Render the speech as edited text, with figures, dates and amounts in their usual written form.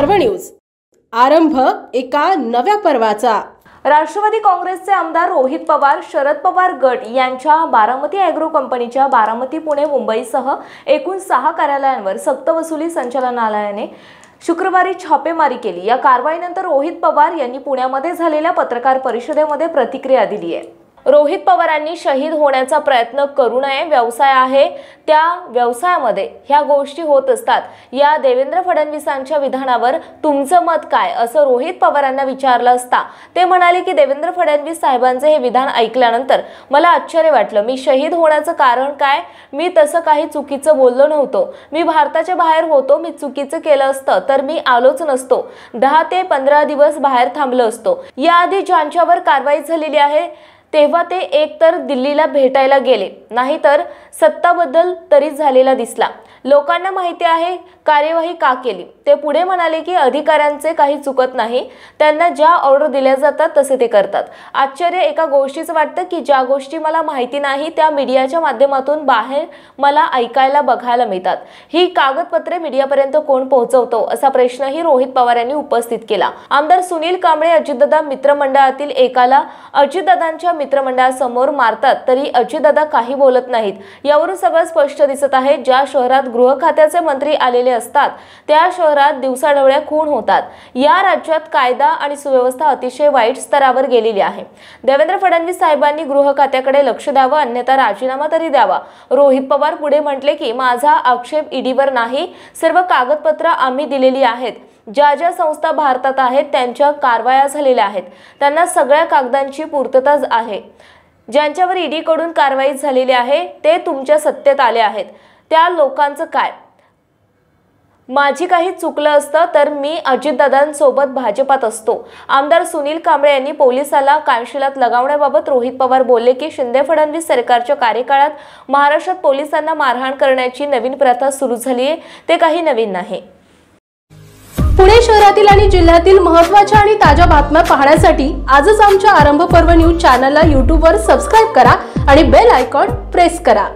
पर्व न्यूज, आरंभ एका नव्या पर्वाचा। राष्ट्रवादी काँग्रेसचे आमदार रोहित पवार, शरद पवार गट यांच्या बारामती ॲग्रो कंपनीच्या बारामती, पुणे, मुंबईसह एकूण 6 कार्यालयांवर सक्तवसुली संचालनालयाने शुक्रवारी छापेमारी केली। या कारवाईनंतर रोहित पवार यांनी पुण्यामध्ये झालेल्या पत्रकार परिषदेमध्ये प्रतिक्रिया दिली आहे। रोहित पवारांनी शहीद होण्याचा प्रयत्न करू नये, व्यवसाय आहे त्या व्यवसायामध्ये ह्या गोष्टी होत असतात। या देवेंद्र फडणवीसांच्या विधानावर तुमचं मत काय, असं रोहित पवारांना विचारलं असता ते म्हणाले की देवेंद्र फडणवीस साहेबांचे हे विधान ऐकल्यानंतर मला आश्चर्य वाटलं। मी शहीद होण्याचं कारण काय? मी तसं काही चुकीचं बोललो नव्हतो। मी भारताच्या बाहेर होतो। मी चुकीचं केलं असतं तर मी आलोच नसतो। 10 ते 15 दिवस बाहेर थांबलो असतो। याआधी ज्यांच्यावर कारवाई झालेली आहे तेव्हा ते एकतर दिल्लीला भेटायला गेले, नाहीतर सत्ताबद्दल तरी झालेला दिसला। लोकांना माहिती आहे कार्यवाही का केली। ते पुढे म्हणाले की अधिकाऱ्यांचे काही चुकत नाही, त्यांना ज्या ऑर्डर दिल्या जातात तसे ते करतात। आश्चर्य एका गोष्टीचं वाटतं की ज्या गोष्टी मला माहिती नाही त्या मीडियाच्या माध्यमातून बाहेर मला ऐकायला बघायला मिळतात। ही कागदपत्रे मीडियापर्यंत कोण पोहोचवतो, असा प्रश्नही रोहित पवार यांनी उपस्थित केला। आमदार सुनील कांबळे अजितदादा मित्रमंडळातील एकाला अजितदादांच्या मित्रमंडळासमोर मारतात तरी अजितदादा काही बोलत नाहीत। यावरून सगळं स्पष्ट दिसत आहे। ज्या शहरात गृह खात्याचे मंत्री आलेले असतात त्या शहरात दिवसाढवळ्या खून होतात। या राज्यात कायदा आणि सुव्यवस्था अतिशय वाईट स्तरावर गेलेली आहे। देवेंद्र फडणवीस साहेबांनी गृह खात्याकडे लक्ष द्यावं, अन्यथा राजीनामा तरी द्यावा। रोहित पवार पुढे म्हटले की माझा आक्षेप ईडीवर नाही, सर्व कागदपत्र आम्ही दिलेली आहेत। ज्या ज्या संस्था भारतात आहेत त्यांच्या कारवाया झालेल्या आहेत, त्यांना सगळ्या कागदांची पूर्तता आहे। ज्यांच्यावर ईडी कडून कारवाई झालेली आहे ते तुमच्या सत्तेत आले आहेत, त्या लोकांचं काय? माझी काही चुकलं असतं तर मी अजितदादांसोबत भाजपात असतो। आमदार सुनील कांबळे यांनी पोलिसाला कानशिलात लगावण्याबाबत रोहित पवार बोलले की शिंदे फडणवीस सरकारच्या कार्यकाळात महाराष्ट्रात पोलिसांना मारहाण करण्याची नवीन प्रथा सुरू झाली आहे, ते काही नवीन नाही। पुणे शहरातील आणि जिल्ह्यातील महत्त्वाच्या आणि ताज्या बातम्या पाहण्यासाठी आजच आमच्या आरंभ पर्व न्यूज चॅनलला YouTube वर सबस्क्राइब करा आणि बेल आयकॉन प्रेस करा।